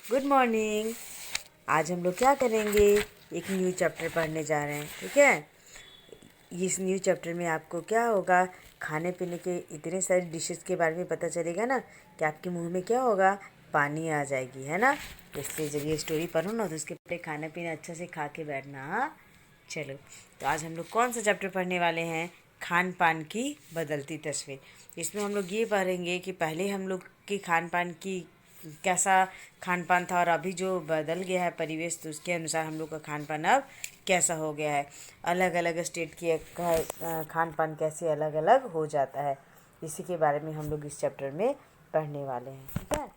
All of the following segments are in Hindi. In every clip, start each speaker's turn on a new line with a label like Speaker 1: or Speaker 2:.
Speaker 1: Good morning. आज हम लोग क्या करेंगे, एक न्यू चैप्टर पढ़ने जा रहे हैं। ठीक है। इस न्यू चैप्टर में आपको क्या होगा, खाने पीने के इतने सारे डिशेस के बारे में पता चलेगा ना कि आपके मुंह में क्या होगा, पानी आ जाएगी, है ना। इसलिए जब ये स्टोरी पढ़ो ना तो उसके पहले खाना पीना अच्छा से खा के बैठना। हाँ, चलो। तो आज हम लोग कौन सा चैप्टर पढ़ने वाले हैं, खान पान की बदलती तस्वीर। इसमें हम लोग ये पढ़ेंगे कि पहले हम लोग की खान पान की कैसा खान पान था और अभी जो बदल गया है परिवेश, तो उसके अनुसार हम लोग का खान पान अब कैसा हो गया है। अलग अलग स्टेट की खान पान कैसे अलग अलग हो जाता है, इसी के बारे में हम लोग इस चैप्टर में पढ़ने वाले हैं। ठीक है।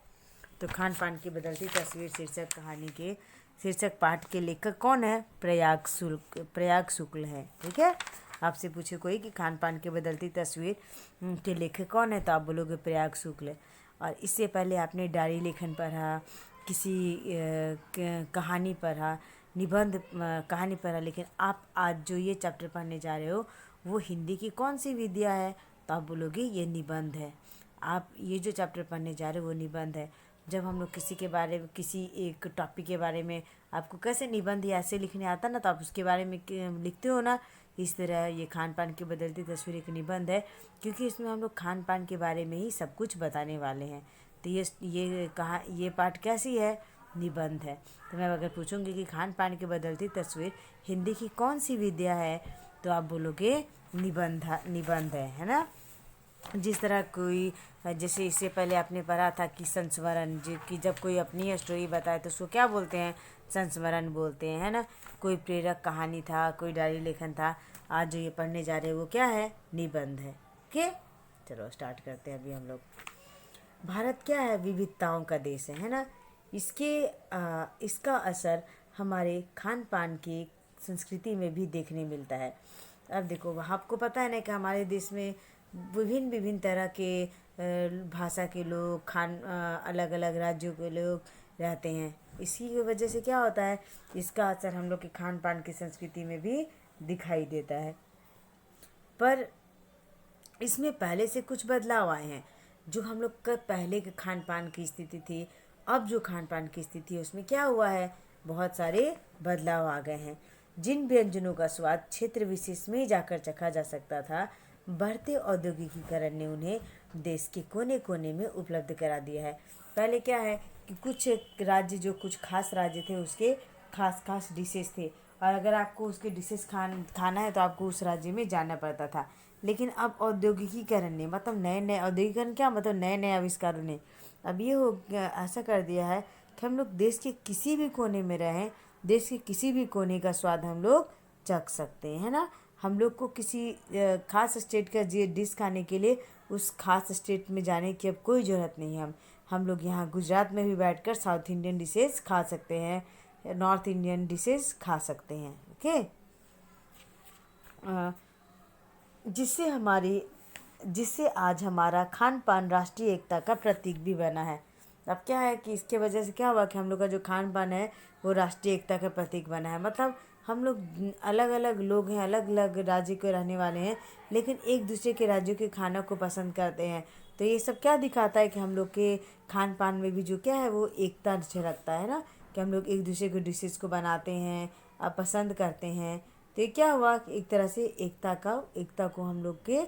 Speaker 1: तो खान पान की बदलती तस्वीर शीर्षक कहानी के शीर्षक पाठ के लेखक कौन है, प्रयाग शुक्ल है। ठीक है। आपसे पूछे कोई कि खान पान की बदलती तस्वीर के लेखक कौन है, तो आप बोलोगे प्रयाग शुक्ल। और इससे पहले आपने डायरी लेखन पढ़ा, किसी कहानी पढ़ा, निबंध कहानी पढ़ा, लेकिन आप आज जो ये चैप्टर पढ़ने जा रहे हो वो हिंदी की कौन सी विद्या है, तो आप बोलोगे ये निबंध है। आप ये जो चैप्टर पढ़ने जा रहे हो वो निबंध है। जब हम लोग किसी के बारे में, किसी एक टॉपिक के बारे में आपको कैसे निबंध या ऐसे लिखने आता ना, तो आप उसके बारे में लिखते हो ना। इस तरह ये खान पान की बदलती तस्वीर एक निबंध है, क्योंकि इसमें हम लोग खान पान के बारे में ही सब कुछ बताने वाले हैं। तो ये पाठ कैसी है, निबंध है। तो मैं अगर पूछूंगी कि खान पान की बदलती तस्वीर हिंदी की कौन सी विद्या है, तो आप बोलोगे निबंध है ना। जिस तरह कोई, जैसे इससे पहले आपने पढ़ा था कि संस्मरण, जो कि जब कोई अपनी स्टोरी बताए तो उसको क्या बोलते हैं, संस्मरण बोलते हैं, है ना। कोई प्रेरक कहानी था, कोई डायरी लेखन था। आज जो ये पढ़ने जा रहे हैं वो क्या है, निबंध है। ओके, चलो स्टार्ट करते हैं अभी हम लोग। भारत क्या है, विविधताओं का देश है ना। इसका असर हमारे खान पान की संस्कृति में भी देखने मिलता है। अब देखो, आपको पता है ना कि हमारे देश में विभिन्न विभिन्न तरह के भाषा के लोग, अलग अलग राज्यों के लोग रहते हैं। इसी की वजह से क्या होता है, इसका असर हम लोग के खान पान की संस्कृति में भी दिखाई देता है। पर इसमें पहले से कुछ बदलाव आए हैं। जो हम लोग का पहले के खान पान की स्थिति थी, अब जो खान पान की स्थिति है उसमें क्या हुआ है, बहुत सारे बदलाव आ गए हैं। जिन व्यंजनों का स्वाद क्षेत्र विशेष में ही जाकर चखा जा सकता था, बढ़ते औद्योगिकीकरण ने उन्हें देश के कोने कोने में उपलब्ध करा दिया है। पहले क्या है कि कुछ राज्य, जो कुछ खास राज्य थे, उसके खास खास डिशेस थे, और अगर आपको उसके डिशेस खाना है तो आपको उस राज्य में जाना पड़ता था। लेकिन अब औद्योगिकीकरण ने, मतलब नए नए औद्योगिकरण, क्या मतलब नए नए आविष्कारों ने अब ये ऐसा कर दिया है कि हम लोग देश के किसी भी कोने में रहें, देश के किसी भी कोने का स्वाद हम लोग चख सकते हैं, है ना। हम लोग को किसी खास स्टेट का डिश खाने के लिए उस खास स्टेट में जाने की अब कोई ज़रूरत नहीं है। हम लोग यहाँ गुजरात में भी बैठकर साउथ इंडियन डिशेस खा सकते हैं, नॉर्थ इंडियन डिशेस खा सकते हैं। ओके। जिससे आज हमारा खान पान राष्ट्रीय एकता का प्रतीक भी बना है। अब क्या है कि इसके वजह से क्या हुआ कि हम लोग का जो खान पान है वो राष्ट्रीय एकता का प्रतीक बना है। मतलब हम लोग अलग अलग लोग हैं, अलग अलग राज्य के रहने वाले हैं, लेकिन एक दूसरे के राज्यों के खाना को पसंद करते हैं। तो ये सब क्या दिखाता है कि हम लोग के खान पान में भी जो क्या है वो एकता झलकता है ना, कि हम लोग एक दूसरे के डिशेज़ को बनाते हैं, पसंद करते हैं। तो ये क्या हुआ कि एक तरह से एकता को हम लोग के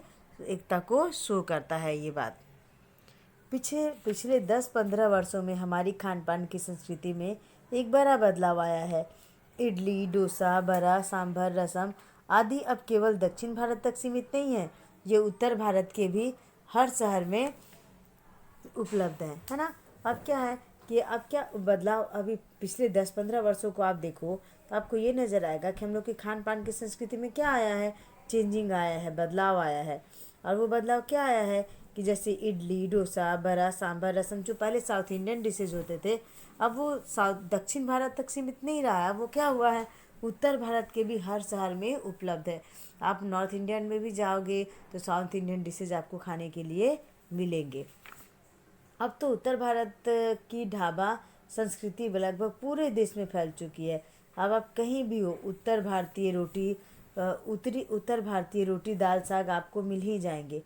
Speaker 1: एकता को शो करता है ये बात। पिछले 10-15 वर्षों में हमारी खान पान की संस्कृति में एक बड़ा बदलाव आया है। इडली, डोसा, बड़ा, सांभर, रसम आदि अब केवल दक्षिण भारत तक सीमित नहीं है, ये उत्तर भारत के भी हर शहर में उपलब्ध है ना। अब क्या है कि अब क्या बदलाव, अभी पिछले 10-15 वर्षों को आप देखो तो आपको ये नज़र आएगा कि हम लोग के खान पान की संस्कृति में क्या आया है, चेंजिंग आया है, बदलाव आया है। और वो बदलाव क्या आया है कि जैसे इडली, डोसा, बड़ा, सांभर, रसम जो पहले साउथ इंडियन डिशेज होते थे, अब वो दक्षिण भारत तक सीमित नहीं रहा है। वो क्या हुआ है, उत्तर भारत के भी हर शहर में उपलब्ध है। आप नॉर्थ इंडियन में भी जाओगे तो साउथ इंडियन डिशेज आपको खाने के लिए मिलेंगे। अब तो उत्तर भारत की ढाबा संस्कृति लगभग पूरे देश में फैल चुकी है। अब आप कहीं भी हो, उत्तर भारतीय रोटी दाल साग आपको मिल ही जाएंगे।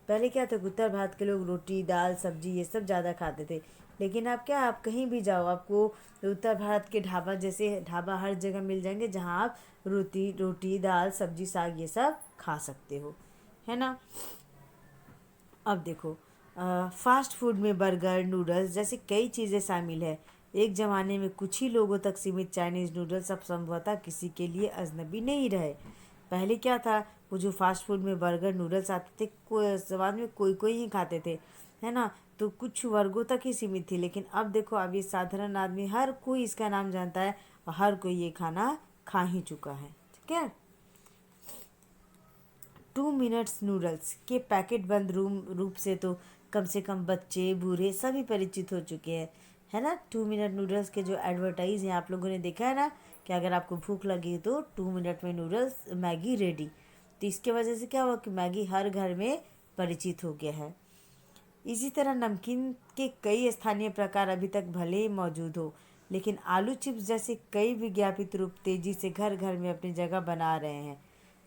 Speaker 1: पहले क्या था, उत्तर भारत के लोग रोटी दाल सब्जी ये सब ज़्यादा खाते थे, लेकिन अब क्या, आप कहीं भी जाओ आपको उत्तर भारत के ढाबा जैसे ढाबा हर जगह मिल जाएंगे, जहाँ आप रोटी रोटी दाल सब्जी साग ये सब खा सकते हो, है ना। अब देखो, फास्ट फूड में बर्गर नूडल्स जैसे कई चीज़ें शामिल है। एक ज़माने में कुछ ही लोगों तक सीमित चाइनीज़ नूडल्स अब संभवतः किसी के लिए अजनबी नहीं रहे। पहले क्या था, वो जो फास्ट फूड में बर्गर नूडल्स आते थे, समाज में कोई कोई ही खाते थे, है ना। तो कुछ वर्गों तक ही सीमित थी, लेकिन अब देखो, अब ये साधारण आदमी हर कोई इसका नाम जानता है और हर कोई ये खाना खा ही चुका है, ठीक है। 2 मिनट्स नूडल्स के पैकेट बंद रूप से तो कम से कम बच्चे बूढ़े सभी परिचित हो चुके हैं, है ना। 2 मिनट नूडल्स के जो एडवर्टाइज हैं आप लोगों ने देखा है ना, कि अगर आपको भूख लगी तो 2 मिनट में नूडल्स मैगी रेडी। तो इसके वजह से क्या हुआ कि मैगी हर घर में परिचित हो गया है। इसी तरह नमकीन के कई स्थानीय प्रकार अभी तक भले ही मौजूद हो, लेकिन आलू चिप्स जैसे कई विज्ञापित रूप तेजी से घर घर में अपनी जगह बना रहे हैं।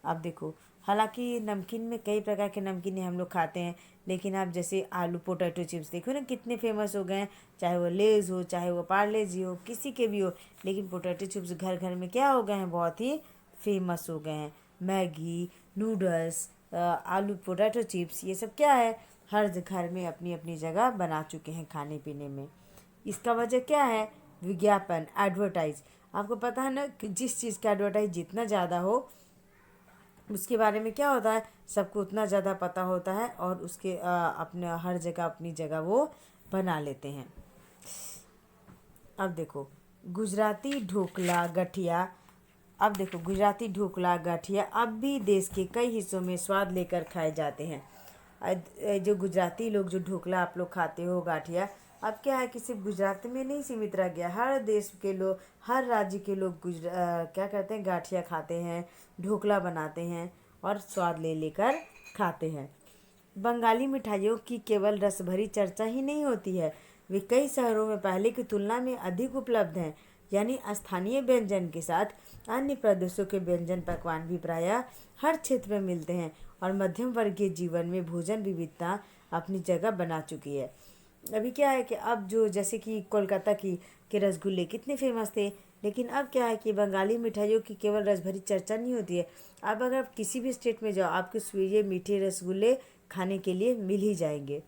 Speaker 1: अब देखो, हालांकि नमकीन में कई प्रकार के नमकीन हम लोग खाते हैं, लेकिन आप जैसे आलू पोटैटो चिप्स देखो ना, कितने फेमस हो गए हैं। चाहे वो लेज़ हो, चाहे वो पार्ले जी हो, किसी के भी हो, लेकिन पोटैटो चिप्स घर घर में क्या हो गए हैं, बहुत ही फेमस हो गए हैं। मैगी नूडल्स आलू पोटैटो चिप्स ये सब क्या है, हर घर में अपनी अपनी जगह बना चुके हैं खाने पीने में। इसका वजह क्या है, विज्ञापन एडवर्टाइज। आपको पता है ना कि जिस चीज़ का एडवर्टाइज जितना ज़्यादा हो, उसके बारे में क्या होता है, सबको उतना ज़्यादा पता होता है और उसके अपने हर जगह अपनी जगह वो बना लेते हैं। अब देखो, गुजराती ढोकला गठिया। अब देखो, गुजराती ढोकला गठिया अब भी देश के कई हिस्सों में स्वाद लेकर खाए जाते हैं। जो गुजराती लोग जो ढोकला आप लोग खाते हो गाठिया, अब क्या है कि सिर्फ गुजरात में नहीं सीमित रह गया, हर देश के लोग हर राज्य के लोग क्या करते हैं, गाठिया खाते हैं, ढोकला बनाते हैं और स्वाद ले लेकर खाते हैं। बंगाली मिठाइयों की केवल रस भरी चर्चा ही नहीं होती है, वे कई शहरों में पहले की तुलना में अधिक उपलब्ध हैं। यानी स्थानीय व्यंजन के साथ अन्य प्रदेशों के व्यंजन पकवान भी प्रायः हर क्षेत्र में मिलते हैं और मध्यम वर्गीय जीवन में भोजन विविधता अपनी जगह बना चुकी है। अभी क्या है कि अब जो जैसे कि कोलकाता की के रसगुल्ले कितने फेमस थे, लेकिन अब क्या है कि बंगाली मिठाइयों की केवल रस भरी चर्चा नहीं होती है। अब अगर आप किसी भी स्टेट में जाओ, आपको ये मीठे रसगुल्ले खाने के लिए मिल ही जाएंगे।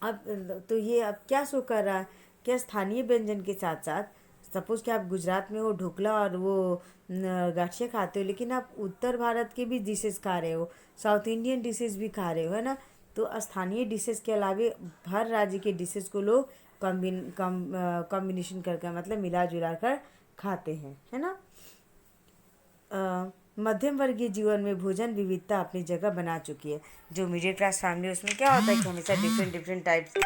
Speaker 1: अब तो ये अब क्या शो कर रहा है, क्या स्थानीय व्यंजन के साथ साथ सपोज़ कि आप गुजरात में हो ढोकला और वो गाठिया खाते हो, लेकिन आप उत्तर भारत के भी डिशेस खा रहे हो, साउथ इंडियन डिशेस भी खा रहे हो, है ना। तो स्थानीय डिशेस के अलावे हर राज्य के डिशेस को लोग कॉम्बिनेशन करके मतलब मिला जुला कर खाते हैं, है ना। मध्यम वर्गीय जीवन में भोजन विविधता अपनी जगह बना चुकी है। जो मिडिल क्लास फैमिली है उसमें क्या होता है कि हमेशा डिफरेंट डिफरेंट टाइप्स के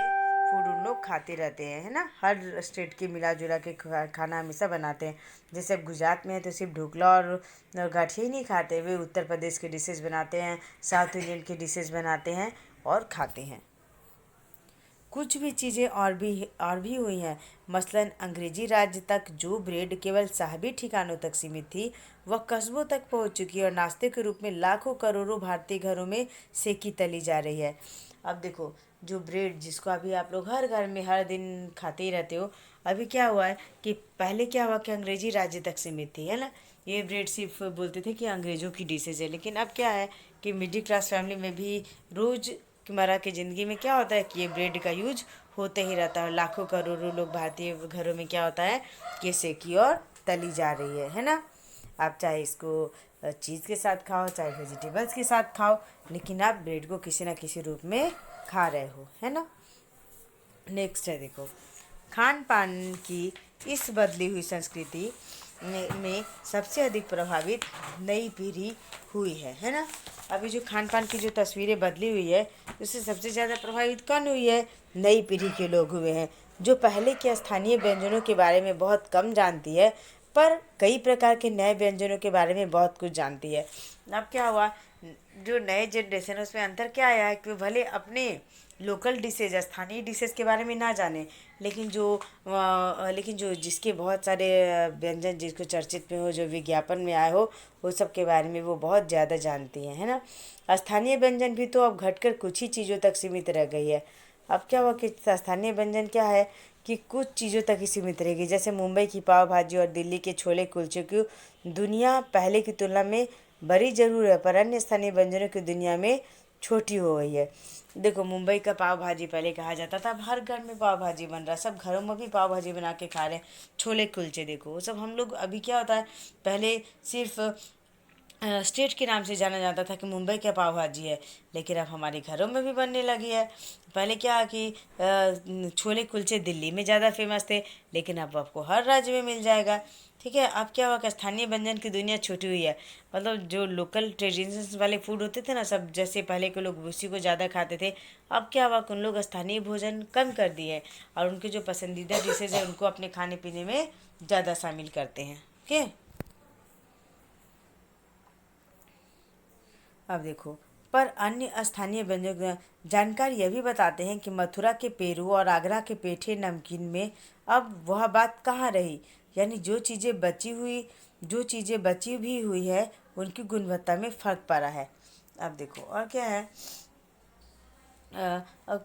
Speaker 1: फूड उन लोग खाते रहते हैं, है ना। हर स्टेट के मिला जुला के खाना हमेशा बनाते हैं। जैसे अब गुजरात में है तो सिर्फ ढोकला और गाठिया ही नहीं खाते, वे उत्तर प्रदेश के डिशेज़ बनाते हैं, साउथ इंडियन के डिशेज़ बनाते हैं और खाते हैं। कुछ भी चीज़ें और भी हुई हैं। मसलन अंग्रेजी राज्य तक जो ब्रेड केवल साहबी ठिकानों तक सीमित थी, वह कस्बों तक पहुंच चुकी है और नाश्ते के रूप में लाखों करोड़ों भारतीय घरों में सेकी तली जा रही है। अब देखो, जो ब्रेड जिसको अभी आप लोग हर घर में हर दिन खाते ही रहते हो, अभी क्या हुआ है कि पहले क्या हुआ कि अंग्रेजी राज्य तक सीमित थी, है ना। ये ब्रेड सिर्फ बोलते थे कि अंग्रेज़ों की डिशेज है, लेकिन अब क्या है कि मिडिल क्लास फैमिली में भी रोज़ मर्रा की ज़िंदगी में क्या होता है कि ये ब्रेड का यूज होते ही रहता है। लाखों करोड़ों लोग भारतीय घरों में क्या होता है कि सेकी और तली जा रही है ना। आप चाहे इसको चीज़ के साथ खाओ, चाहे वेजिटेबल्स के साथ खाओ, लेकिन आप ब्रेड को किसी ना किसी रूप में खा रहे हो, है ना। नेक्स्ट है, देखो, खान पान की इस बदली हुई संस्कृति में सबसे अधिक प्रभावित नई पीढ़ी हुई है ना। अभी जो खान पान की जो तस्वीरें बदली हुई है, उससे सबसे ज़्यादा प्रभावित कौन हुई है, नई पीढ़ी के लोग हुए हैं, जो पहले के स्थानीय व्यंजनों के बारे में बहुत कम जानती है, पर कई प्रकार के नए व्यंजनों के बारे में बहुत कुछ जानती है। अब क्या हुआ, जो नए जनरेशन उसमें अंतर क्या आया है कि भले अपने लोकल डिशेज स्थानीय डिशेज के बारे में ना जाने, लेकिन जो जिसके बहुत सारे व्यंजन जिसको चर्चित में हो, जो विज्ञापन में आए हो, वो सब के बारे में वो बहुत ज़्यादा जानती हैं, है ना। स्थानीय व्यंजन भी तो अब घटकर कुछ ही चीज़ों तक सीमित रह गई है। अब क्या हुआ कि स्थानीय व्यंजन क्या है कि कुछ चीज़ों तक ही सीमित रहेगी। जैसे मुंबई की पाव भाजी और दिल्ली के छोले कुलचे की दुनिया पहले की तुलना में बड़ी ज़रूर है, पर अन्य स्थानीय व्यंजनों की दुनिया में छोटी हो गई है। देखो, मुंबई का पाव भाजी पहले कहा जाता था, अब हर घर में पाव भाजी बन रहा है, सब घरों में भी पाव भाजी बना के खा रहे हैं। छोले कुलचे देखो, वो सब हम लोग अभी क्या होता है, पहले सिर्फ स्टेट के नाम से जाना जाता था कि मुंबई का पाव भाजी है, लेकिन अब हमारे घरों में भी बनने लगी है। पहले क्या कि छोले कुलचे दिल्ली में ज़्यादा फेमस थे, लेकिन अब आपको हर राज्य में मिल जाएगा। ठीक है, अब क्या हुआ कि स्थानीय व्यंजन की दुनिया छोटी हुई है। मतलब जो लोकल ट्रेडिशंस वाले फूड होते थे ना सब, जैसे पहले के लोग उसी को ज़्यादा खाते थे, अब क्या हुआ कि उन लोग स्थानीय भोजन कम कर दिए और उनके जो पसंदीदा डिशेज है उनको अपने खाने पीने में ज़्यादा शामिल करते हैं। ओके, अब देखो, पर अन्य स्थानीय व्यंजन जानकार यह भी बताते हैं कि मथुरा के पेरू और आगरा के पेठे नमकीन में अब वह बात कहाँ रही। यानी जो चीज़ें बची भी हुई है उनकी गुणवत्ता में फ़र्क पड़ा है। अब देखो और क्या है,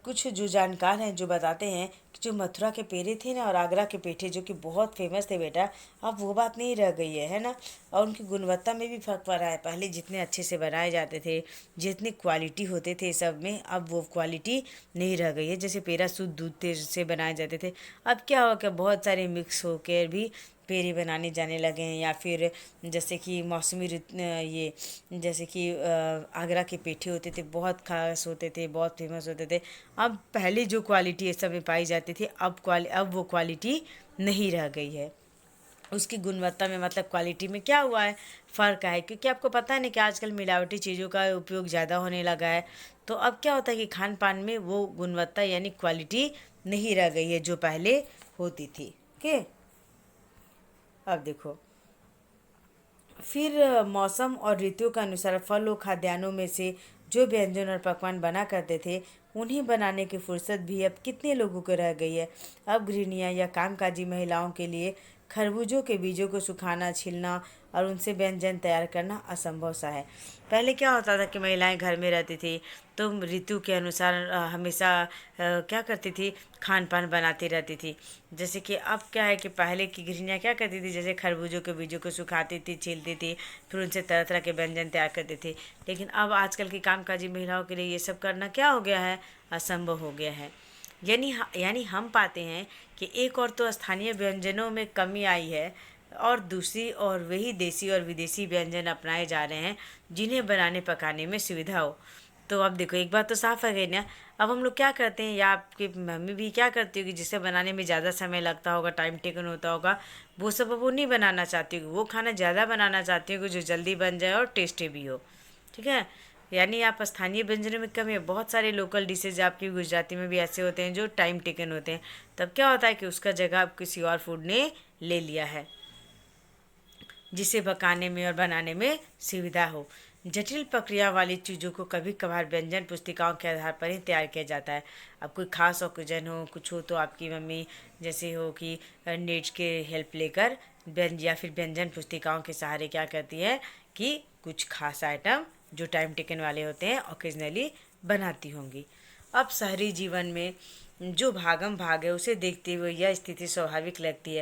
Speaker 1: कुछ जो जानकार हैं जो बताते हैं कि जो मथुरा के पेड़े थे ना और आगरा के पेठे जो कि बहुत फेमस थे बेटा, अब वो बात नहीं रह गई है ना। और उनकी गुणवत्ता में भी फर्क पड़ा है। पहले जितने अच्छे से बनाए जाते थे, जितनी क्वालिटी होते थे सब में, अब वो क्वालिटी नहीं रह गई है। जैसे पेड़ा शुद्ध दूध से बनाए जाते थे, अब क्या हो क्या बहुत सारे मिक्स होकर भी पेड़े बनाने जाने लगे हैं। या फिर जैसे कि ये जैसे कि आगरा के पेठे होते थे, बहुत खास होते थे, बहुत फेमस होते थे। अब पहले जो क्वालिटी ये सब में पाई जाती थी, अब वो क्वालिटी नहीं रह गई है। उसकी गुणवत्ता में मतलब क्वालिटी में क्या हुआ है, फ़र्क है। क्योंकि आपको पता है ना कि आजकल मिलावटी चीज़ों का उपयोग ज़्यादा होने लगा है। तो अब क्या होता है कि खान पान में वो गुणवत्ता यानी क्वालिटी नहीं रह गई है जो पहले होती थी। ओके, अब देखो, फिर मौसम और ऋतुओं के अनुसार फल और खाद्यान्नों में से जो व्यंजन और पकवान बना करते थे, उन्हें बनाने की फुर्सत भी अब कितने लोगों को रह गई है। अब गृहिणियाँ या कामकाजी महिलाओं के लिए खरबूजों के बीजों को सुखाना, छिलना और उनसे व्यंजन तैयार करना असंभव सा है। पहले क्या होता था कि महिलाएं घर में रहती थी, तो ऋतु के अनुसार हमेशा क्या करती थी, खान पान बनाती रहती थी। जैसे कि अब क्या है कि पहले की गृहिणियाँ क्या करती थी, जैसे खरबूजों के बीजों को सुखाती थी, छीलती थी, फिर उनसे तरह तरह के व्यंजन तैयार करती थी। लेकिन अब आजकल की कामकाजी महिलाओं के लिए ये सब करना क्या हो गया है, असंभव हो गया है। यानी हम पाते हैं कि एक और तो स्थानीय व्यंजनों में कमी आई है, और दूसरी और वही देसी और विदेशी व्यंजन अपनाए जा रहे हैं जिन्हें बनाने पकाने में सुविधा हो। तो अब देखो, एक बात तो साफ है गई ना। अब हम लोग क्या करते हैं, या आपकी मम्मी भी क्या करती होगी, जिसे बनाने में ज़्यादा समय लगता होगा, टाइम टेकन होता होगा, वो सब अब वो नहीं बनाना चाहती होगी। वो खाना ज़्यादा बनाना चाहती होगी जो जल्दी बन जाए और टेस्टी भी हो। ठीक है, यानी आप स्थानीय व्यंजनों में कम है। बहुत सारे लोकल डिशेज आपकी गुजराती में भी ऐसे होते हैं जो टाइम टेकन होते हैं। तब क्या होता है कि उसका जगह अब किसी और फूड ने ले लिया है, जिसे पकाने में और बनाने में सुविधा हो। जटिल प्रक्रिया वाली चीज़ों को कभी कभार व्यंजन पुस्तिकाओं के आधार पर ही तैयार किया जाता है। अब कोई खास ओकेजन हो, कुछ हो, तो आपकी मम्मी जैसे हो कि नेट के हेल्प लेकर या फिर व्यंजन पुस्तिकाओं के सहारे क्या करती है कि कुछ खास आइटम जो टाइम टेकन वाले होते हैं ओकेजनली बनाती होंगी। अब शहरी जीवन में जो भागम भाग है उसे देखते हुए यह स्थिति स्वाभाविक लगती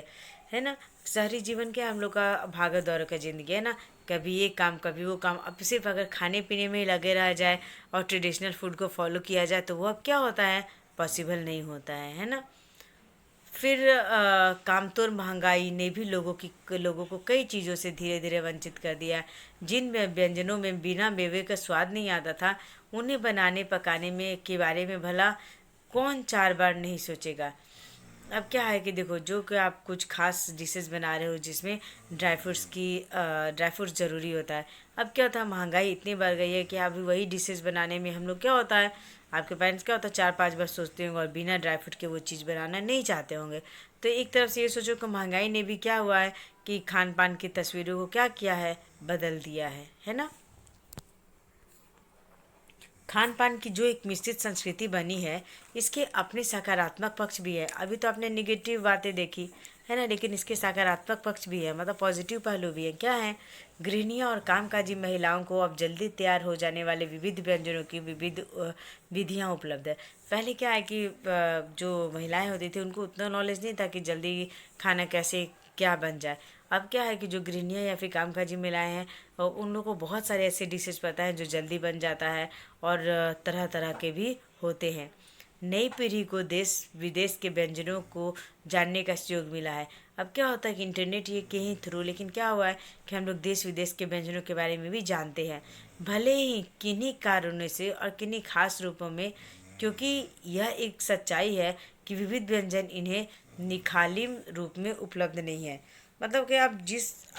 Speaker 1: है ना। शहरी जीवन क्या, हम लोग का भागा दौड़ का ज़िंदगी है ना, कभी ये काम कभी वो काम। अब सिर्फ अगर खाने पीने में ही लगे रहा जाए और ट्रेडिशनल फूड को फॉलो किया जाए तो वो अब क्या होता है, पॉसिबल नहीं होता है ना। फिर कामतोर महंगाई ने भी लोगों को कई चीज़ों से धीरे धीरे वंचित कर दिया। जिन व्यंजनों में बिना मेवे का स्वाद नहीं आता था, उन्हें बनाने पकाने में के बारे में भला कौन 4 बार नहीं सोचेगा। अब क्या है कि देखो, जो कि आप कुछ खास डिशेस बना रहे हो जिसमें ड्राई फ्रूट्स ज़रूरी होता है। अब क्या होता है, महंगाई इतनी बढ़ गई है कि अभी वही डिशेस बनाने में हम लोग क्या होता है, आपके पेरेंट्स क्या होता है 4-5 बार सोचते होंगे और बिना ड्राई फ्रूट के वो चीज़ बनाना नहीं चाहते होंगे। तो एक तरफ से ये सोचो कि महंगाई ने भी क्या हुआ है कि खान पान की तस्वीरों को क्या किया है, बदल दिया है ना। खान पान की जो एक मिश्रित संस्कृति बनी है, इसके अपने सकारात्मक पक्ष भी है। अभी तो आपने निगेटिव बातें देखी है ना, लेकिन इसके सकारात्मक पक्ष भी है, मतलब पॉजिटिव पहलू भी है। क्या है? गृहिणियों और कामकाजी महिलाओं को अब जल्दी तैयार हो जाने वाले विविध व्यंजनों की विविध विधियाँ उपलब्ध है। पहले क्या है कि जो महिलाएं होती थी उनको उतना नॉलेज नहीं था कि जल्दी खाना कैसे क्या बन जाए। अब क्या है कि जो गृहिणियाँ या फिर कामकाजी महिलाएं हैं उन लोगों को बहुत सारे ऐसे डिशेज पता है जो जल्दी बन जाता है और तरह तरह के भी होते हैं। नई पीढ़ी को देश विदेश के व्यंजनों को जानने का सुयोग मिला है। अब क्या होता है कि इंटरनेट ये के ही थ्रू, लेकिन क्या हुआ है कि हम लोग देश विदेश के व्यंजनों के बारे में भी जानते हैं, भले ही किन्हीं कारणों से और किन्हीं खास रूपों में, क्योंकि यह एक सच्चाई है कि विविध व्यंजन इन्हें निखालिम रूप में उपलब्ध नहीं है। मतलब कि आप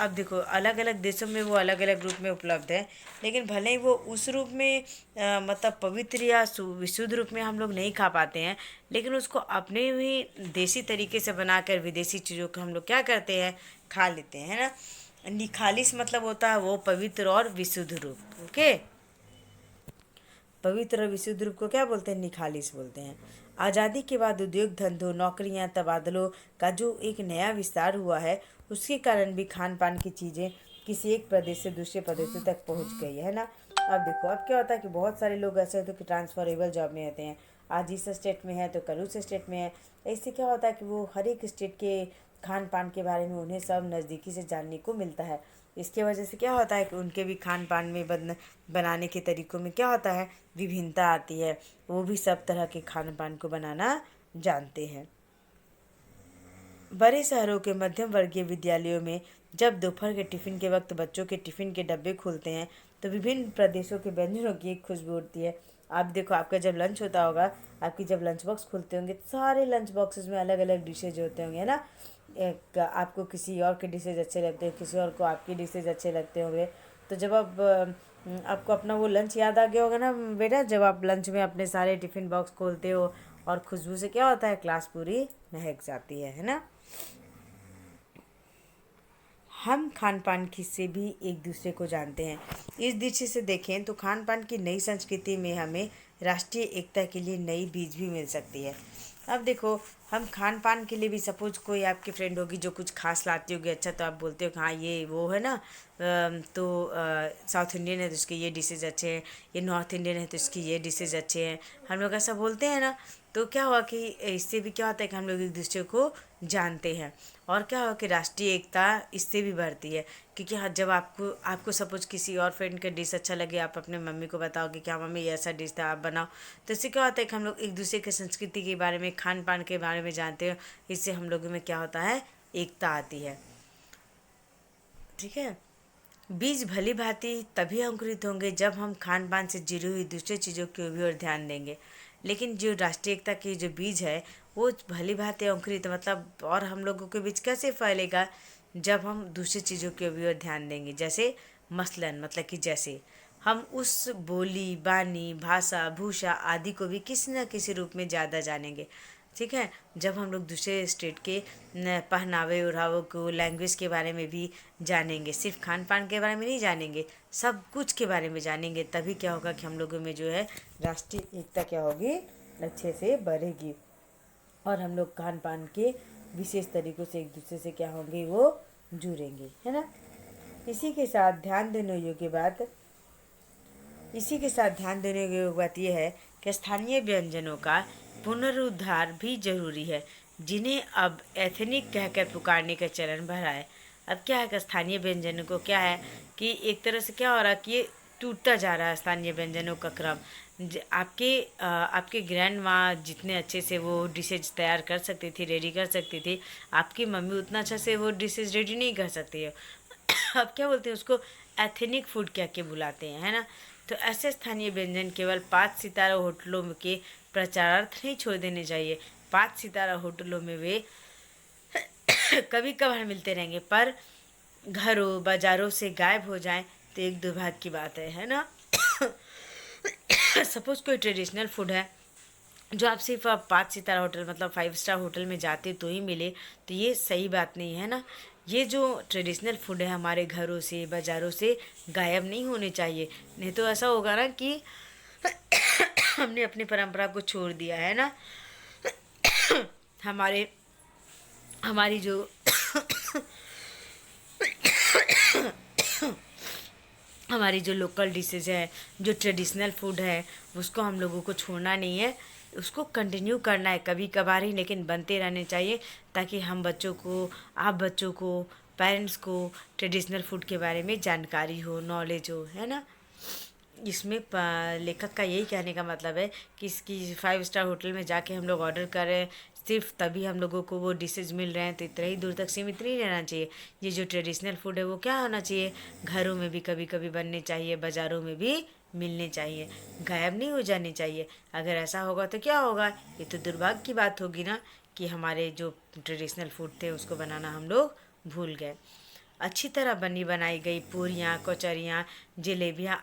Speaker 1: देखो अलग अलग देशों में वो अलग अलग रूप में उपलब्ध है, लेकिन भले ही वो उस रूप में मतलब पवित्र या विशुद्ध रूप में हम लोग नहीं खा पाते हैं, लेकिन उसको अपने ही देसी तरीके से बनाकर विदेशी चीज़ों को हम लोग क्या करते हैं, खा लेते हैं, है ना। निखालिस मतलब होता है वो पवित्र और विशुद्ध रूप। ओके, पवित्र और विशुद्ध रूप को क्या बोलते हैं? निखालिस बोलते हैं। आज़ादी के बाद उद्योग धंधों, नौकरियां, तबादलों का जो एक नया विस्तार हुआ है, उसके कारण भी खान पान की चीज़ें किसी एक प्रदेश से दूसरे प्रदेशों तक पहुंच गई है ना। अब देखो, अब क्या होता है कि बहुत सारे लोग ऐसे होते हैं कि ट्रांसफरेबल जॉब में रहते हैं, आज इस स्टेट में है तो कल उस स्टेट में है। इससे क्या होता है कि वो हर एक स्टेट के खान पान के बारे में उन्हें सब नज़दीकी से जानने को मिलता है। इसके वजह से क्या होता है कि उनके भी खान पान में बनाने के तरीक़ों में क्या होता है, विभिन्नता आती है। वो भी सब तरह के खान पान को बनाना जानते हैं। बड़े शहरों के मध्यम वर्गीय विद्यालयों में जब दोपहर के टिफ़िन के वक्त बच्चों के टिफ़िन के डब्बे खुलते हैं तो विभिन्न प्रदेशों के व्यंजनों की एक खुशबू उठती है। आप देखो, आपका जब लंच होता होगा, आपकी जब लंच बॉक्स खुलते होंगे तो सारे लंच बॉक्सेस में अलग अलग डिशेज होते होंगे, है ना। एक आपको किसी और के डिशेज अच्छे लगते हैं, किसी और को आपके डिशेज अच्छे लगते होंगे। तो जब आपको अपना वो लंच याद आ गया होगा ना बेटा, जब आप लंच में अपने सारे टिफ़िन बॉक्स खोलते हो और खुशबू से क्या होता है, क्लास पूरी महक जाती है ना। हम खान पान की से भी एक दूसरे को जानते हैं। इस दृष्टि से देखें तो खान पान की नई संस्कृति में हमें राष्ट्रीय एकता के लिए नई बीज भी मिल सकती है। अब देखो, हम खान पान के लिए भी, सपोज कोई आपकी फ्रेंड होगी जो कुछ खास लाती होगी, अच्छा तो आप बोलते हो कि हाँ ये वो है ना, तो साउथ इंडियन है तो इसके ये डिशेज अच्छे हैं, ये नॉर्थ इंडियन है तो इसकी ये डिशेज अच्छे हैं, हम लोग ऐसा बोलते हैं ना। तो क्या हुआ कि इससे भी क्या होता है कि हम लोग एक दूसरे को जानते हैं, और क्या हुआ कि राष्ट्रीय एकता इससे भी बढ़ती है। क्योंकि हाँ, जब आपको आपको सपोज किसी और फ्रेंड का डिश अच्छा लगे, आप अपने मम्मी को बताओगे कि हाँ मम्मी ये ऐसा डिश था, आप बनाओ। तो इससे क्या होता है कि हम लोग एक दूसरे के संस्कृति के बारे में, खान पान के बारे में जानते हैं। इससे हम लोगों में क्या होता है, एकता आती है। ठीक है। बीज भली भांति तभी अंकुरित होंगे जब हम खान पान से जुड़ी हुई दूसरी चीज़ों की भी ओर ध्यान देंगे। लेकिन जो राष्ट्रीय एकता की जो बीज है वो भली भांति अंकुरित मतलब और हम लोगों के बीच कैसे फैलेगा, जब हम दूसरी चीज़ों की भी ओर ध्यान देंगे। जैसे मसलन मतलब कि जैसे हम उस बोली, बानी, भाषा, भूषा आदि को भी किसी न किसी रूप में ज़्यादा जानेंगे। ठीक है। जब हम लोग दूसरे स्टेट के पहनावे ओढ़ावों को, लैंग्वेज के बारे में भी जानेंगे, सिर्फ खान पान के बारे में नहीं जानेंगे, सब कुछ के बारे में जानेंगे, तभी क्या होगा कि हम लोगों में जो है राष्ट्रीय एकता क्या होगी, अच्छे से बढ़ेगी। और हम लोग खान पान के विशेष तरीक़ों से एक दूसरे से क्या होंगे, वो जुड़ेंगे, है ना। इसी के साथ ध्यान देने योग्य बात यह है कि स्थानीय व्यंजनों का पुनरुद्धार भी जरूरी है, जिन्हें अब एथनिक कहकर पुकारने का चलन बढ़ा है। अब क्या है कि स्थानीय व्यंजनों को क्या है कि एक तरह से क्या हो रहा है कि ये टूटता जा रहा है स्थानीय व्यंजनों का क्रम। आपके ग्रैंड माँ जितने अच्छे से वो डिशेज तैयार कर सकती थी, रेडी कर सकती थी, आपकी मम्मी उतना अच्छा से वो डिशेज रेडी नहीं कर सकती है। अब क्या बोलते हैं उसको, एथनिक फूड क्या के बुलाते हैं, है ना। तो ऐसे स्थानीय व्यंजन केवल 5 सितारा होटलों के प्रचारार्थ नहीं छोड़ देने चाहिए। 5 सितारा होटलों में वे कभी कभार मिलते रहेंगे, पर घरों बाजारों से गायब हो जाएं तो एक दुर्भाग्य की बात है ना। सपोज कोई ट्रेडिशनल फूड है जो आप सिर्फ 5 सितारा होटल मतलब 5 स्टार होटल में जाते तो ही मिले, तो ये सही बात नहीं है ना। ये जो ट्रेडिशनल फूड है हमारे घरों से बाज़ारों से गायब नहीं होने चाहिए, नहीं तो ऐसा होगा ना कि हमने अपनी परंपरा को छोड़ दिया है ना। हमारे हमारी जो हमारी जो लोकल डिशेज है, जो ट्रेडिशनल फूड है, उसको हम लोगों को छोड़ना नहीं है, उसको कंटिन्यू करना है कभी कभार ही, लेकिन बनते रहने चाहिए, ताकि हम बच्चों को, आप बच्चों को, पेरेंट्स को ट्रेडिशनल फूड के बारे में जानकारी हो, नॉलेज हो, है ना। इसमें लेखक का यही कहने का मतलब है कि इसकी 5 स्टार होटल में जाके हम लोग ऑर्डर करें, सिर्फ तभी हम लोगों को वो डिशेज मिल रहे हैं, तो इतना ही दूर तक सीमित नहीं रहना चाहिए। ये जो ट्रेडिशनल फूड है वो क्या होना चाहिए, घरों में भी कभी कभी बनने चाहिए, बाज़ारों में भी मिलने चाहिए, गायब नहीं हो जाने चाहिए। अगर ऐसा होगा तो क्या होगा, ये तो दुर्भाग्य की बात होगी ना, कि हमारे जो ट्रेडिशनल फूड थे उसको बनाना हम लोग भूल गए। अच्छी तरह बनी बनाई गई पूरियाँ, कचौरियाँ, जलेबियाँ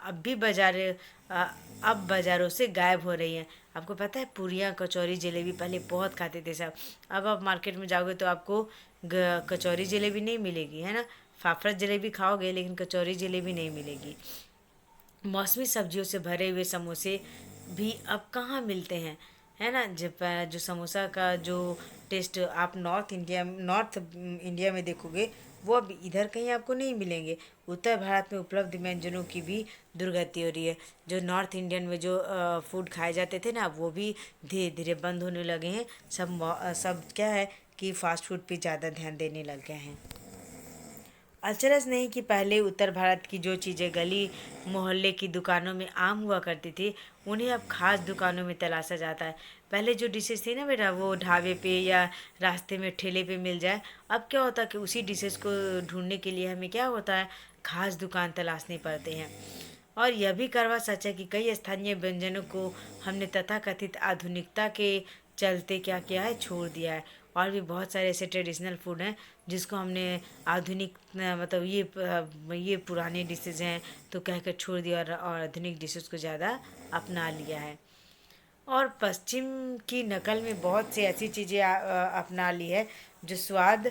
Speaker 1: अब बाज़ारों से गायब हो रही हैं। आपको पता है, पूरियाँ, कचौरी, जलेबी पहले बहुत खाते थे सब। अब आप मार्केट में जाओगे तो आपको कचौरी जलेबी नहीं मिलेगी, है ना। फाफड़ा जलेबी खाओगे लेकिन कचौरी जलेबी नहीं मिलेगी। मौसमी सब्जियों से भरे हुए समोसे भी अब कहाँ मिलते हैं, है ना। जब जो समोसा का जो टेस्ट आप नॉर्थ इंडिया में देखोगे, वो अब इधर कहीं आपको नहीं मिलेंगे। उत्तर भारत में उपलब्ध व्यंजनों की भी दुर्गति हो रही है। जो नॉर्थ इंडियन में जो फूड खाए जाते थे ना, वो भी धीरे धीरे बंद होने लगे हैं। सब क्या है कि फास्ट फूड पे ज़्यादा ध्यान देने लग गए हैं। अचरज नहीं कि पहले उत्तर भारत की जो चीज़ें गली मोहल्ले की दुकानों में आम हुआ करती थी, उन्हें अब खास दुकानों में तलाशा जाता है। पहले जो डिशेस थी ना बेटा, वो ढाबे पे या रास्ते में ठेले पे मिल जाए। अब क्या होता है कि उसी डिशेस को ढूंढने के लिए हमें क्या होता है, खास दुकान तलाशने पड़ते हैं। और यह भी करवा सच है कि कई स्थानीय व्यंजनों को हमने तथाकथित आधुनिकता के चलते क्या किया है, छोड़ दिया है। और भी बहुत सारे ऐसे ट्रेडिशनल फूड हैं जिसको हमने आधुनिक मतलब ये पुराने डिशेज हैं तो कह कर छोड़ दिया, और आधुनिक डिशेज को ज़्यादा अपना लिया है। और पश्चिम की नकल में बहुत सी ऐसी चीज़ें अपना ली है जो स्वाद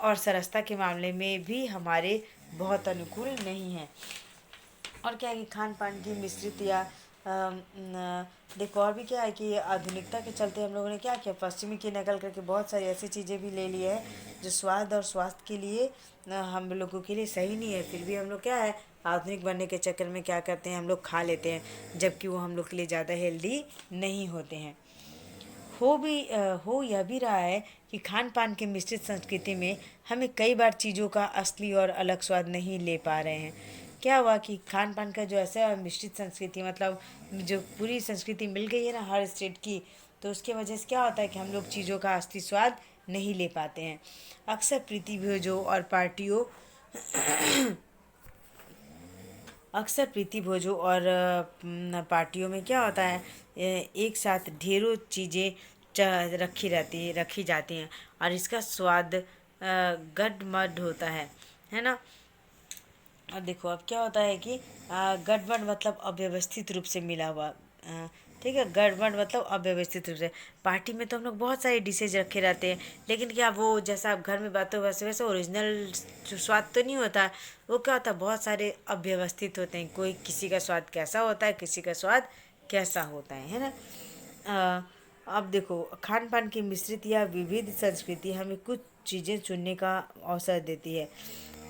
Speaker 1: और सरसता के मामले में भी हमारे बहुत अनुकूल नहीं है। और क्या है कि खान पान की मिश्रित या देखो, और भी क्या है कि आधुनिकता के चलते हम लोगों ने क्या किया, पश्चिमी की नकल करके बहुत सारी ऐसी चीज़ें भी ले ली है जो स्वाद और स्वास्थ्य के लिए हम लोगों के लिए सही नहीं है। फिर भी हम लोग क्या है, आधुनिक बनने के चक्कर में क्या करते हैं, हम लोग खा लेते हैं, जबकि वो हम लोग के लिए ज़्यादा हेल्दी नहीं होते हैं। हो यह भी रहा है कि खान पान के मिश्रित संस्कृति में हमें कई बार चीज़ों का असली और अलग स्वाद नहीं ले पा रहे हैं। क्या हुआ कि खान पान का जो ऐसा मिश्रित संस्कृति, मतलब जो पूरी संस्कृति मिल गई है ना हर स्टेट की, तो उसके वजह से क्या होता है कि हम लोग चीज़ों का असली स्वाद नहीं ले पाते हैं। अक्सर प्रीतिभोजों और पार्टियों अक्सर प्रीति भोजों और पार्टियों में क्या होता है, एक साथ ढेरों चीज़ें रखी जाती हैं, और इसका स्वाद गडमड होता है ना। और देखो अब क्या होता है कि गड़बड़ मतलब अव्यवस्थित रूप से मिला हुआ, ठीक है। गड़बड़ मतलब अव्यवस्थित रूप से। पार्टी में तो हम लोग बहुत सारे डिशेज रखे रहते हैं, लेकिन क्या वो जैसा आप घर में बात हो वैसे वैसे ओरिजिनल स्वाद तो नहीं होता। वो क्या होता है, बहुत सारे अव्यवस्थित होते हैं, कोई किसी का स्वाद कैसा होता है, किसी का स्वाद कैसा होता है ना। अब देखो, खान पान की मिश्रित या विविध संस्कृति हमें कुछ चीज़ें चुनने का अवसर देती है।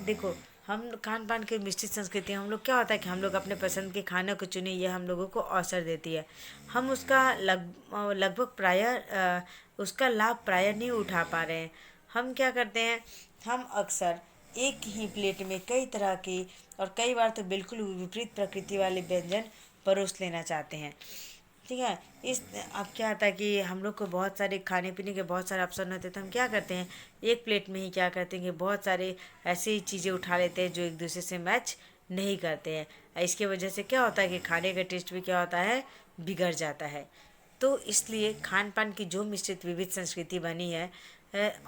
Speaker 1: देखो, हम खान पान की मिश्रित संस्कृति, हम लोग क्या होता है कि हम लोग अपने पसंद के खाने को चुने, ये हम लोगों को अवसर देती है। हम उसका लगभग उसका लाभ प्राय नहीं उठा पा रहे हैं। हम क्या करते हैं, हम अक्सर एक ही प्लेट में कई तरह की और कई बार तो बिल्कुल विपरीत प्रकृति वाले व्यंजन परोस लेना चाहते हैं, ठीक है। इस अब क्या आता है कि हम लोग को बहुत सारे खाने पीने के बहुत सारे ऑप्शन होते हैं, तो हम क्या करते हैं, एक प्लेट में ही क्या करते हैं कि बहुत सारे ऐसी चीज़ें उठा लेते हैं जो एक दूसरे से मैच नहीं करते हैं। इसकी वजह से क्या होता है कि खाने का टेस्ट भी क्या होता है, बिगड़ जाता है। तो इसलिए खान पान की जो मिश्रित विविध संस्कृति बनी है,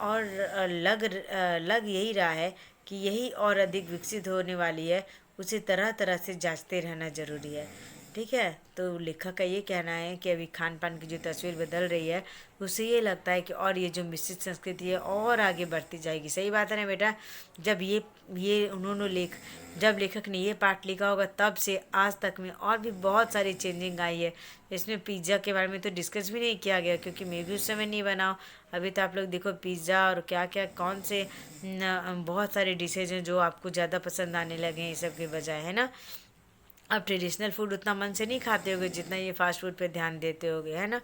Speaker 1: और लग यही रहा है कि यही और अधिक विकसित होने वाली है, उसे तरह तरह से जांचते रहना ज़रूरी है। ठीक है। तो लेखक का ये कहना है कि अभी खान पान की जो तस्वीर बदल रही है उससे ये लगता है कि और ये जो मिश्रित संस्कृति है और आगे बढ़ती जाएगी। सही बात है ना बेटा। जब ये उन्होंने जब लेखक ने ये पाठ लिखा होगा तब से आज तक में और भी बहुत सारी चेंजिंग आई है। इसमें पिज़्ज़ा के बारे में तो डिस्कस भी नहीं किया गया क्योंकि मैं भी उस समय नहीं बनाऊँ। अभी तो आप लोग देखो पिज़्ज़ा और क्या क्या कौन से बहुत सारे डिशेज हैं जो आपको ज़्यादा पसंद आने लगे हैं, ये सब के बजाय, है ना। आप ट्रेडिशनल फूड उतना मन से नहीं खाते होगे जितना ये फास्ट फूड पे ध्यान देते होगे, है ना।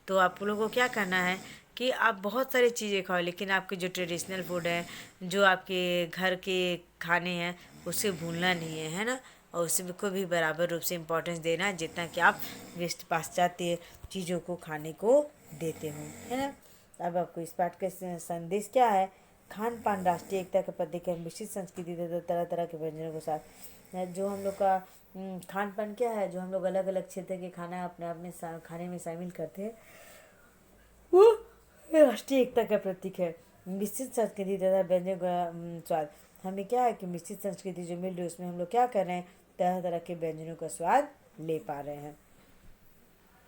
Speaker 1: तो आप लोगों को क्या करना है कि आप बहुत सारी चीज़ें खाओ लेकिन आपके जो ट्रेडिशनल फूड है, जो आपके घर के खाने हैं, उसे भूलना नहीं है ना। और उसे को भी बराबर रूप से इम्पोर्टेंस देना है जितना कि आप वेस्ट पाश्चात्य चीज़ों को खाने को देते हो, है ना। अब आपको इस पाठ का संदेश क्या है। खान पान राष्ट्रीय एकता का प्रतीक है। मिश्रित संस्कृति तथा तरह तरह के व्यंजनों के साथ जो हम लोग का खान पान क्या है, जो हम लोग अलग अलग क्षेत्र के खाना अपने अपने खाने में शामिल करते हैं, वो राष्ट्रीय एकता का प्रतीक है। मिश्रित संस्कृति तथा व्यंजन का स्वाद, हमें क्या है कि मिश्रित संस्कृति जो मिल रही है उसमें हम लोग क्या कर रहे हैं, तरह तरह के व्यंजनों का स्वाद ले पा रहे हैं।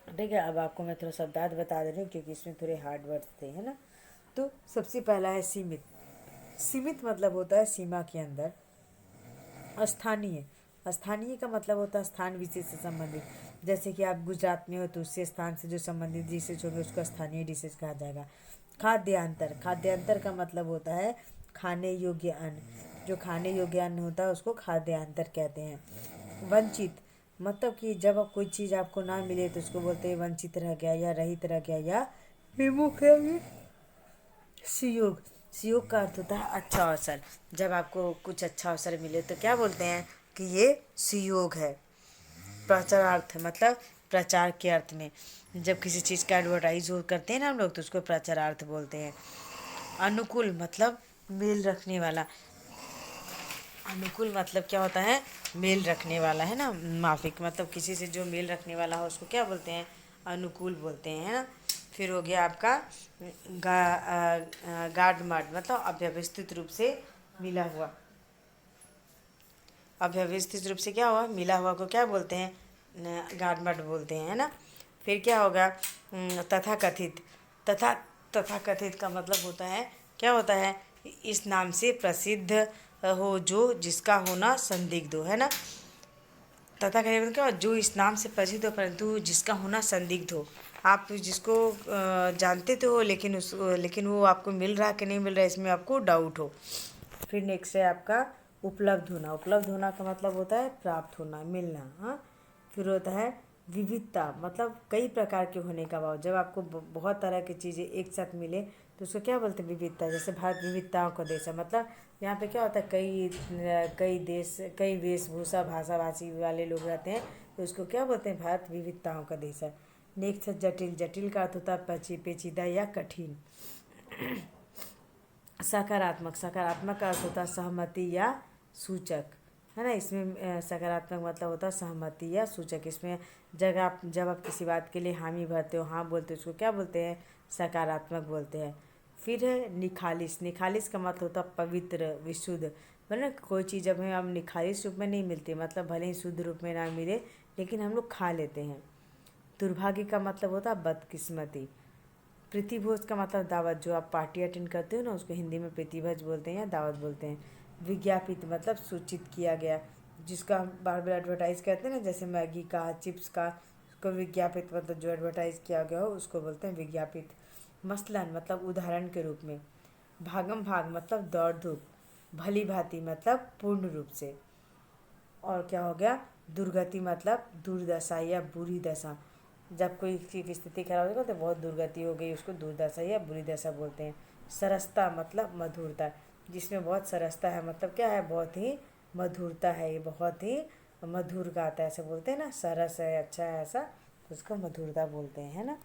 Speaker 1: ठीक है। अब आपको मैं थोड़ा शब्दार्थ बता दे रही हूँ क्योंकि इसमें थोड़े हार्ड वर्ड्स थे, है ना। तो सबसे पहला है सीमित। सीमित मतलब होता है सीमा के अंदर। स्थानीय, स्थानीय का मतलब होता है स्थान विशेष से संबंधित। जैसे कि आप गुजरात में हो तो उससे स्थान से जो संबंधित डिशेज होंगे उसको स्थानीय डिशेज कहा जाएगा। खाद्यांतर, खाद्यांतर का मतलब होता है खाने योग्य अन्न। जो खाने योग्य अन्न होता है उसको खाद्यांतर कहते हैं। वंचित मतलब कि जब अब कोई चीज़ आपको ना मिले तो उसको बोलते हैं वंचित रह गया या रहित रह गया या विमुख रह गया। सुयोग, सुयोग का अर्थ होता है अच्छा अवसर। जब आपको कुछ अच्छा अवसर मिले तो क्या बोलते हैं कि ये सुयोग है। प्रचारार्थ मतलब प्रचार के अर्थ में जब किसी चीज़ का एडवर्टाइज करते हैं ना हम लोग तो उसको प्रचारार्थ बोलते हैं। अनुकूल मतलब मेल रखने वाला। अनुकूल मतलब क्या होता है, मेल रखने वाला, है ना। माफिक मतलब किसी से जो मेल रखने वाला हो उसको क्या बोलते हैं, अनुकूल बोलते हैं, है ना। फिर हो गया आपका गार्ड मार्ड मतलब अव्यवस्थित रूप से मिला हुआ। अव्यवस्थित रूप से क्या हुआ, मिला हुआ को क्या बोलते हैं, गार्ड मार्ड बोलते हैं, है ना। फिर क्या होगा तथा कथित। तथा तथा कथित का मतलब होता है क्या होता है, इस नाम से प्रसिद्ध हो जो जिसका होना संदिग्ध हो, है ना। तथा कथित मतलब क्या, जो इस नाम से प्रसिद्ध हो परंतु जिसका होना संदिग्ध हो। आप जिसको जानते तो हो लेकिन वो आपको मिल रहा है कि नहीं मिल रहा है इसमें आपको डाउट हो। फिर नेक्स्ट है आपका उपलब्ध होना। उपलब्ध होना का मतलब होता है प्राप्त होना, मिलना। हाँ। फिर होता है विविधता मतलब कई प्रकार के होने का भाव। जब आपको बहुत तरह की चीज़ें एक साथ मिले तो उसको क्या बोलते हैं, विविधता। जैसे भारत विविधताओं का देश है मतलब यहाँ पे क्या होता है कई देश, कई वेशभूषा भाषा भाषी वाले लोग रहते हैं तो उसको क्या बोलते हैं, भारत विविधताओं का देश है। नेक्स्ट है जटिल। जटिल का अर्थ होता है पेचीदा या कठिन। सकारात्मक, सकारात्मक का अर्थ होता है सहमति या सूचक, है ना। इसमें सकारात्मक मतलब होता है सहमति या सूचक। इसमें जब आप किसी बात के लिए हामी भरते हो, हाँ बोलते हो, उसको क्या बोलते हैं, सकारात्मक बोलते हैं। फिर है निखालिस। निखालिस का मतलब होता है पवित्र विशुद्ध। मतलब कोई चीज़ जब हमें हम निखालिस रूप में नहीं मिलती मतलब भले ही शुद्ध रूप में ना मिले लेकिन हम लोग खा लेते हैं। दुर्भाग्य का मतलब होता है बदकिस्मती। प्रीतिभोज का मतलब दावत। जो आप पार्टी अटेंड करते हो ना उसको हिंदी में प्रीतिभोज बोलते हैं या दावत बोलते हैं। विज्ञापित मतलब सूचित किया गया, जिसका हम बार बार एडवर्टाइज करते हैं ना, जैसे मैगी का, चिप्स का, उसको विज्ञापित मतलब जो एडवर्टाइज किया गया हो उसको बोलते हैं विज्ञापित। मसलन मतलब उदाहरण के रूप में। भागम भाग मतलब दौड़ धूप। भली भांति मतलब पूर्ण रूप से। और क्या हो गया, दुर्गति मतलब दुर्दशा या बुरी दशा। जब कोई की स्थिति खराब होगी तो बहुत दुर्गति हो गई उसको दुर्दशा या बुरी दशा बोलते हैं। सरसता मतलब मधुरता। जिसमें बहुत सरसता है मतलब क्या है, बहुत ही मधुरता है, ये बहुत ही मधुर गाता है ऐसे बोलते हैं ना, सरस है, अच्छा है, ऐसा तो उसको मधुरता बोलते हैं, है ना।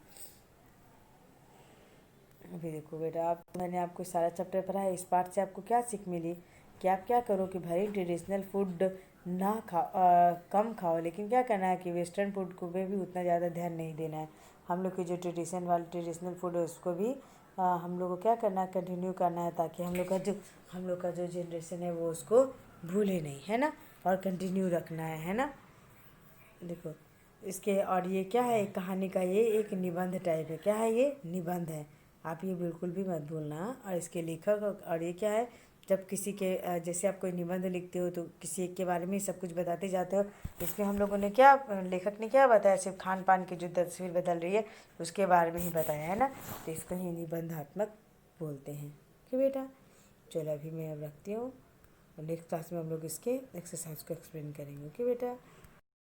Speaker 1: अभी देखो बेटा, आप मैंने आपको सारा चैप्टर पढ़ा है। इस पाठ से आपको क्या सीख मिली कि आप क्या करो कि भाई ट्रेडिशनल फूड ना कम खाओ, लेकिन क्या करना है कि वेस्टर्न फूड को भी उतना ज़्यादा ध्यान नहीं देना है। हम लोग की जो ट्रेडिशनल फूड है उसको भी हम लोग को क्या करना है, कंटिन्यू करना है ताकि हम लोग का जो जनरेशन है वो उसको भूले नहीं, है ना, और कंटिन्यू रखना है ना। देखो इसके और ये क्या है, कहानी का ये एक निबंध टाइप है। क्या है ये? निबंध है। आप ये बिल्कुल भी मत भूलना। और इसके लेखक और ये क्या है, जब किसी के जैसे आप कोई निबंध लिखते हो तो किसी एक के बारे में सब कुछ बताते जाते हो। इसमें हम लोगों ने क्या, लेखक ने क्या बताया, सिर्फ खान पान की जो तस्वीर बदल रही है उसके बारे में ही बताया है ना, तो इसको ही निबंधात्मक बोलते हैं। ओके बेटा, चलो अभी मैं अब रखती हूँ। नेक्स्ट क्लास में हम लोग इसके एक्सरसाइज को एक्सप्लेन करेंगे। ओके बेटा।